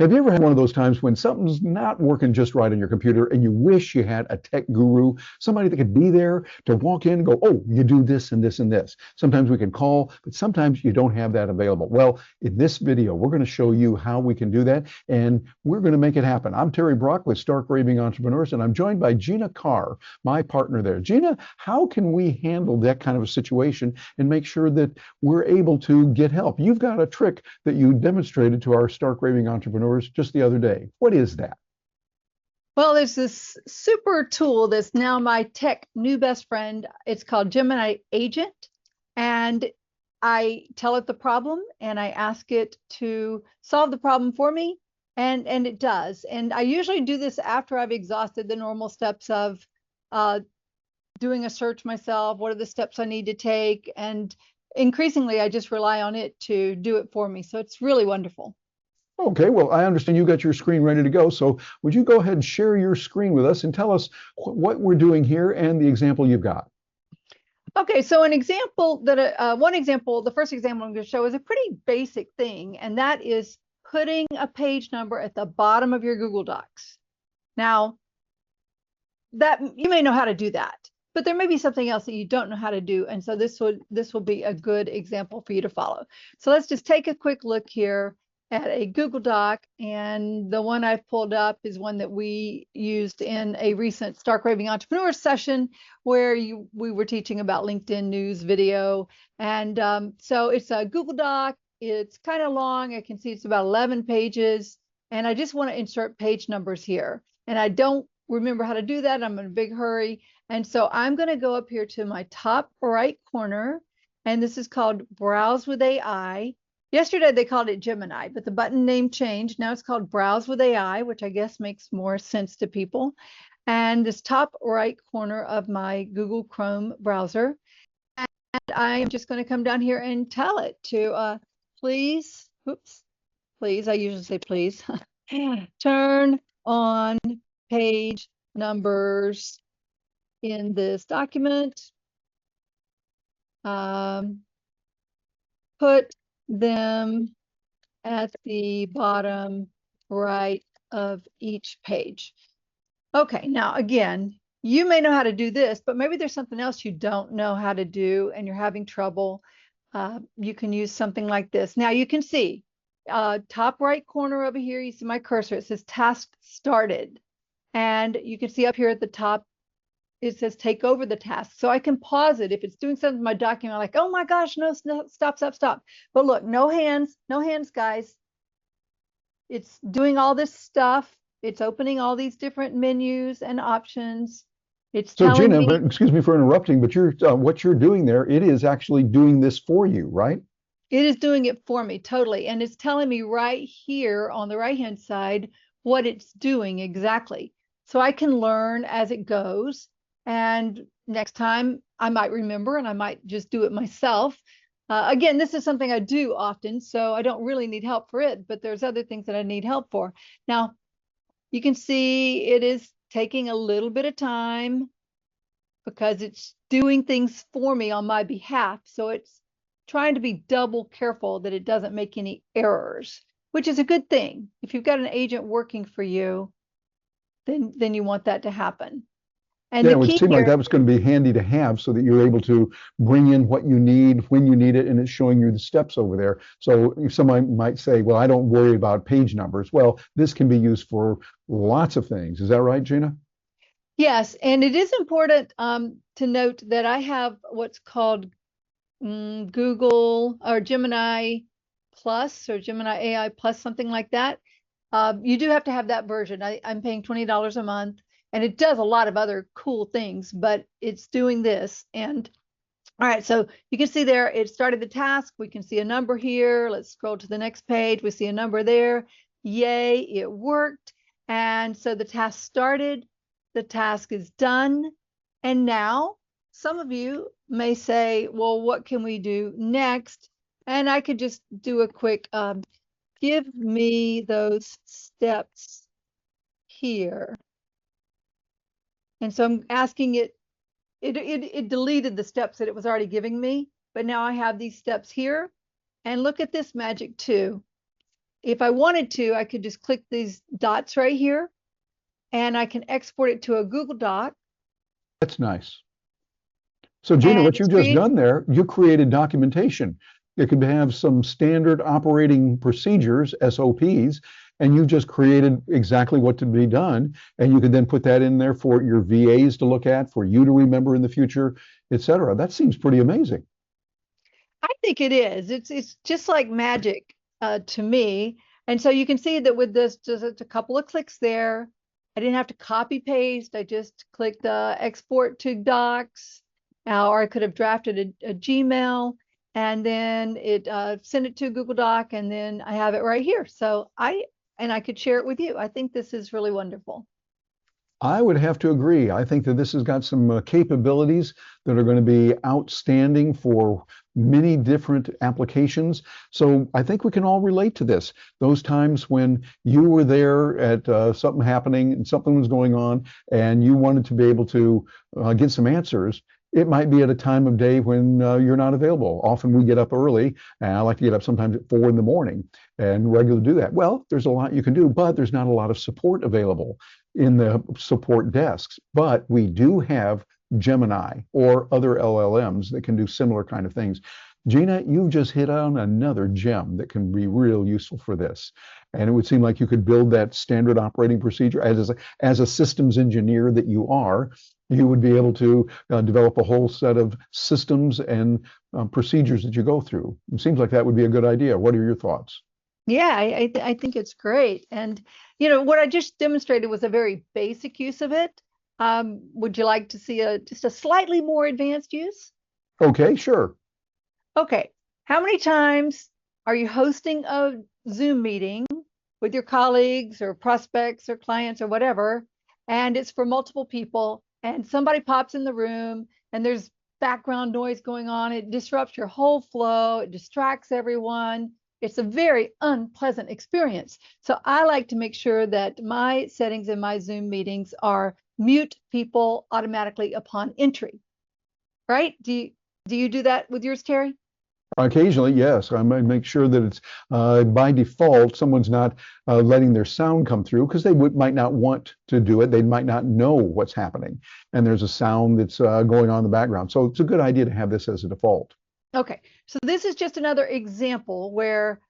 Have you ever had one of those times when something's not working just right on your computer and you wish you had a tech guru, somebody that could be there to walk in and go, oh, you do this and this and this. Sometimes we can call, but sometimes you don't have that available. Well, in this video, we're going to show you how we can do that, and we're going to make it happen. I'm Terry Brock with Stark Raving Entrepreneurs, and I'm joined by Gina Carr, my partner there. Gina, how can we handle that kind of a situation and make sure that we're able to get help? You've got a trick that you demonstrated to our Stark Raving Entrepreneurs just the other day. What is that? Well, there's this super tool that's now my tech new best friend. It's called Gemini Agent. And I tell it the problem and I ask it to solve the problem for me. And it does. And I usually do this after I've exhausted the normal steps of doing a search myself. What are the steps I need to take? And increasingly, I just rely on it to do it for me. So it's really wonderful. Okay, well, I understand you got your screen ready to go. So would you go ahead and share your screen with us and tell us what we're doing here and the example you've got? Okay, so an example that one example, the first example I'm going to show is a pretty basic thing, and that is putting a page number at the bottom of your Google Docs. Now, that you may know how to do that, but there may be something else that you don't know how to do, and so this will be a good example for you to follow. So let's just take a quick look here at a Google Doc, and the one I've pulled up is one that we used in a recent Stark Raving Entrepreneur session where we were teaching about LinkedIn news video. And so it's a Google Doc. It's kind of long. I can see it's about 11 pages. And I just want to insert page numbers here. And I don't remember how to do that. I'm in a big hurry. And so I'm going to go up here to my top right corner. And this is called Browse with AI. Yesterday, they called it Gemini, but the button name changed. Now it's called Browse with AI, which I guess makes more sense to people. And this top right corner of my Google Chrome browser. And I am just going to come down here and tell it to please, I usually say please, turn on page numbers in this document. Put them at the bottom right of each page. Okay, now again, you may know how to do this, but maybe there's something else you don't know how to do and you're having trouble. You can use something like this. Now you can see top right corner over here, you see my cursor, it says task started. And you can see up here at the top, it says take over the task. So I can pause it if it's doing something in my document, like, oh my gosh, no, stop. But look, no hands, guys. It's doing all this stuff. It's opening all these different menus and options. It's So telling Gina, me, excuse me for interrupting, but what you're doing there, it is actually doing this for you, right? it is doing it for me totally. And it's telling me right here on the right-hand side what it's doing exactly. So I can learn as it goes. And next time I might remember and I might just do it myself. Again, this is something I do often, so I don't really need help for it, but there's other things that I need help for. Now, you can see it is taking a little bit of time because it's doing things for me on my behalf. So it's trying to be double careful that it doesn't make any errors, which is a good thing. If you've got an agent working for you, then you want that to happen. And Yeah, the it would key seem like here, that was going to be handy to have so that you're able to bring in what you need when you need it, and it's showing you the steps over there. So if someone might say, well, I don't worry about page numbers. Well, this can be used for lots of things. Is that right, Gina? yes, and it is important to note that I have what's called Google or Gemini Plus or Gemini AI Plus, something like that. You do have to have that version. I'm paying $20 a month, and it does a lot of other cool things, but it's doing this. And all right, so you can see there, it started the task. We can see a number here. Let's scroll to the next page. We see a number there. Yay, it worked. And so the task started, the task is done. And now some of you may say, well, what can we do next? And I could just do a quick, give me those steps here. And so I'm asking it, it deleted the steps that it was already giving me, but now I have these steps here. And look at this magic too. if I wanted to, I could just click these dots right here and I can export it to a Google Doc. That's nice. So Gina, And what it's you've just created. done there, you created documentation. It could have some standard operating procedures, SOPs, and you just created exactly what to be done. And you could then put that in there for your VAs to look at, for you to remember in the future, et cetera. That seems pretty amazing. I think it is. It's just like magic to me. And so you can see that with this, just a couple of clicks there. I didn't have to copy paste. I just clicked export to docs, or I could have drafted a Gmail, and then it sent it to Google Doc, and then I have it right here. So I could share it with you. I think this is really wonderful. I would have to agree. I think that this has got some capabilities that are going to be outstanding for many different applications. So I think we can all relate to this. Those times when you were there at something happening and something was going on and you wanted to be able to get some answers. It might be at a time of day when you're not available. Often we get up early, and I like to get up sometimes at 4 in the morning and regularly do that. Well, there's a lot you can do, but there's not a lot of support available in the support desks. But we do have Gemini or other LLMs that can do similar kind of things. Gina, you've just hit on another gem that can be real useful for this. And it would seem like you could build that standard operating procedure as a systems engineer that you are. You would be able to develop a whole set of systems and procedures that you go through. It seems like that would be a good idea. What are your thoughts? Yeah, I think it's great. And what I just demonstrated was a very basic use of it. Would you like to see just a slightly more advanced use? Okay, sure. Okay. How many times are you hosting a Zoom meeting with your colleagues or prospects or clients or whatever, and it's for multiple people, and somebody pops in the room and there's background noise going on. It disrupts your whole flow. It distracts everyone. It's a very unpleasant experience. So I like to make sure that my settings in my Zoom meetings are mute people automatically upon entry, right? Do you do that with yours, Terry? Occasionally, yes. I might make sure that it's by default, someone's not letting their sound come through because might not want to do it. They might not know what's happening. And there's a sound that's going on in the background. So it's a good idea to have this as a default. Okay, so this is just another example where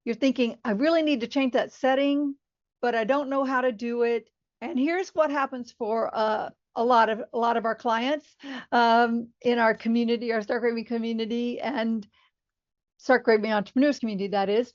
you're thinking, I really need to change that setting, but I don't know how to do it. And here's what happens for a lot of our clients in our community, our Start Graving community, and Start Graving Entrepreneurs community, that is.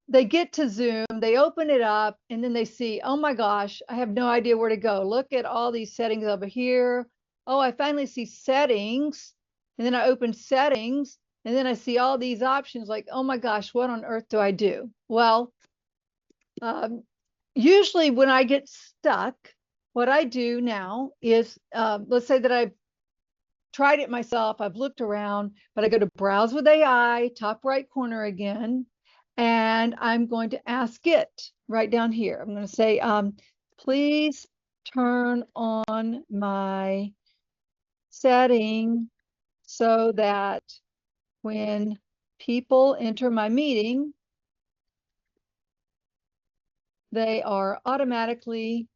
They get to Zoom, they open it up, and then they see, oh my gosh, I have no idea where to go. Look at all these settings over here. Oh, I finally see settings. And then I open settings, and then I see all these options like, oh my gosh, what on earth do I do? Well, usually when I get stuck, what I do now is, let's say that I've tried it myself, I've looked around, but I go to Browse with AI, top right corner again, and I'm going to ask it right down here. I'm going to say, please turn on my setting so that when people enter my meeting, they are automatically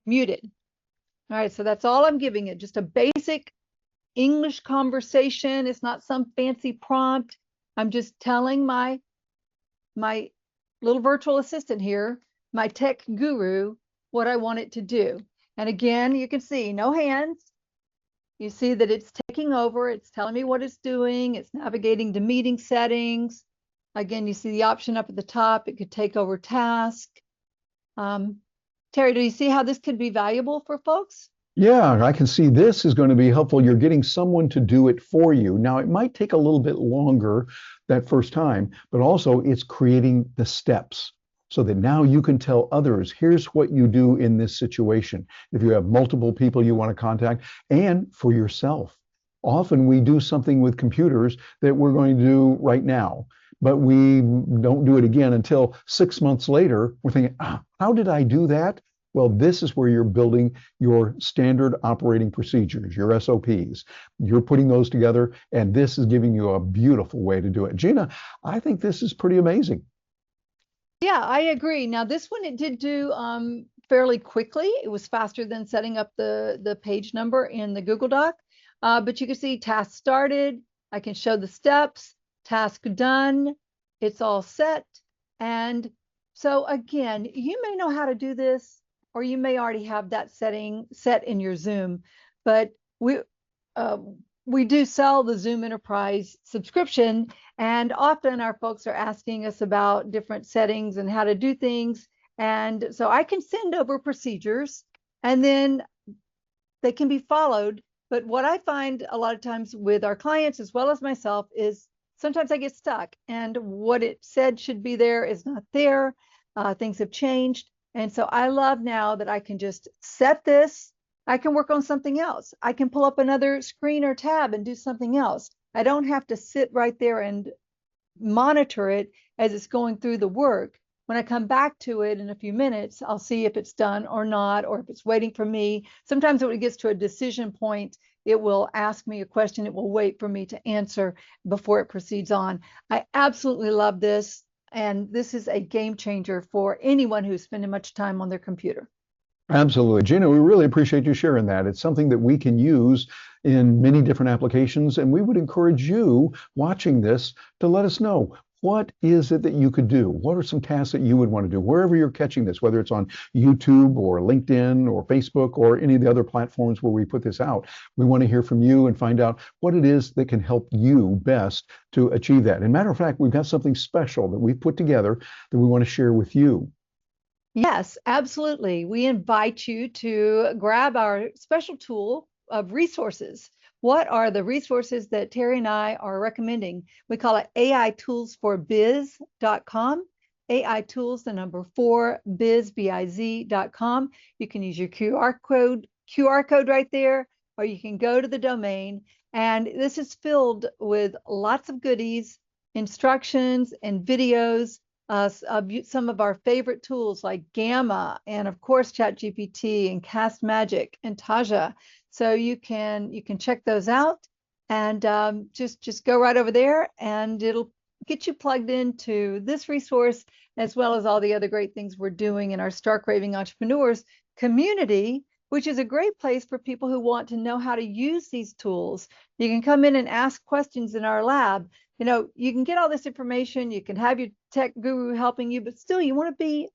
muted. All right, so that's all I'm giving it, just a basic English conversation. It's not some fancy prompt. I'm just telling my little virtual assistant here, my tech guru, what I want it to do. And again, you can see no hands. You see that it's taking over. It's telling me what it's doing. It's navigating to meeting settings. Again, you see the option up at the top. It could take over task. Terry, do you see how this could be valuable for folks? Yeah, I can see this is going to be helpful. You're getting someone to do it for you. Now, it might take a little bit longer that first time, but also it's creating the steps so that now you can tell others, here's what you do in this situation. If you have multiple people you want to contact, and for yourself. Often we do something with computers that we're going to do right now, but we don't do it again until 6 months later. We're thinking, how did I do that? Well, this is where you're building your standard operating procedures, your SOPs. You're putting those together, and this is giving you a beautiful way to do it. Gina, I think this is pretty amazing. Yeah, I agree. Now, this one it did do fairly quickly. It was faster than setting up the page number in the Google Doc. But you can see task started. I can show the steps, task done. It's all set. And so again, you may know how to do this, or you may already have that setting set in your Zoom. But uh, we do sell the Zoom Enterprise subscription, and often our folks are asking us about different settings and how to do things. And so I can send over procedures, and then they can be followed. But what I find a lot of times with our clients as well as myself is sometimes I get stuck, and what it said should be there is not there. Things have changed. And so I love now that I can just set this. I can work on something else. I can pull up another screen or tab and do something else. I don't have to sit right there and monitor it as it's going through the work. When I come back to it in a few minutes, I'll see if it's done or not, or if it's waiting for me. Sometimes when it gets to a decision point, it will ask me a question. It will wait for me to answer before it proceeds on. I absolutely love this. And this is a game changer for anyone who's spending much time on their computer. Absolutely. Gina, we really appreciate you sharing that. It's something that we can use in many different applications, and we would encourage you watching this to let us know, what is it that you could do? What are some tasks that you would want to do wherever you're catching this, whether it's on YouTube or LinkedIn or Facebook or any of the other platforms where we put this out? We want to hear from you and find out what it is that can help you best to achieve that. And matter of fact, we've got something special that we've put together that we want to share with you. Yes, absolutely. We invite you to grab our special tool of resources. What are the resources that Terry and I are recommending? We call it AItoolsforbiz.com. AI tools, the number 4, biz.com. You can use your QR code right there, or you can go to the domain. And this is filled with lots of goodies, instructions, and videos. Some of our favorite tools like Gamma, and of course ChatGPT and Cast Magic and Taja. So you can check those out, and just go right over there, and it'll get you plugged into this resource as well as all the other great things we're doing in our Stark Raving Entrepreneurs community, which is a great place for people who want to know how to use these tools. You can come in and ask questions in our lab. You can get all this information, you can have your tech guru helping you, but still a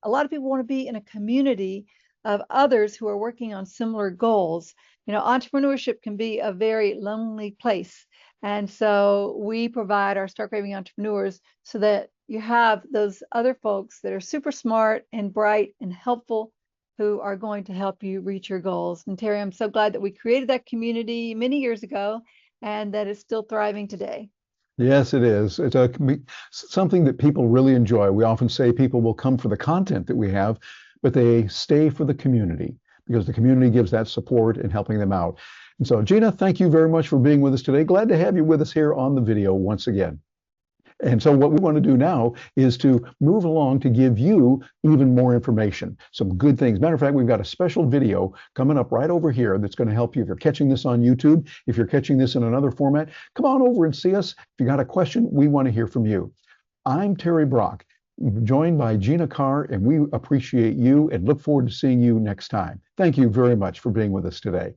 lot of people want to be in a community of others who are working on similar goals. Entrepreneurship can be a very lonely place. And so we provide our Stark Raving Entrepreneurs so that you have those other folks that are super smart and bright and helpful, who are going to help you reach your goals. And Terry, I'm so glad that we created that community many years ago, and that it's still thriving today. Yes, it is. It's something that people really enjoy. We often say people will come for the content that we have, but they stay for the community because the community gives that support and helping them out. And so, Gina, thank you very much for being with us today. Glad to have you with us here on the video once again. And so what we want to do now is to move along to give you even more information, some good things. Matter of fact, we've got a special video coming up right over here that's going to help you. If you're catching this on YouTube, if you're catching this in another format, come on over and see us. If you got a question, we want to hear from you. I'm Terry Brock, joined by Gina Carr, and we appreciate you and look forward to seeing you next time. Thank you very much for being with us today.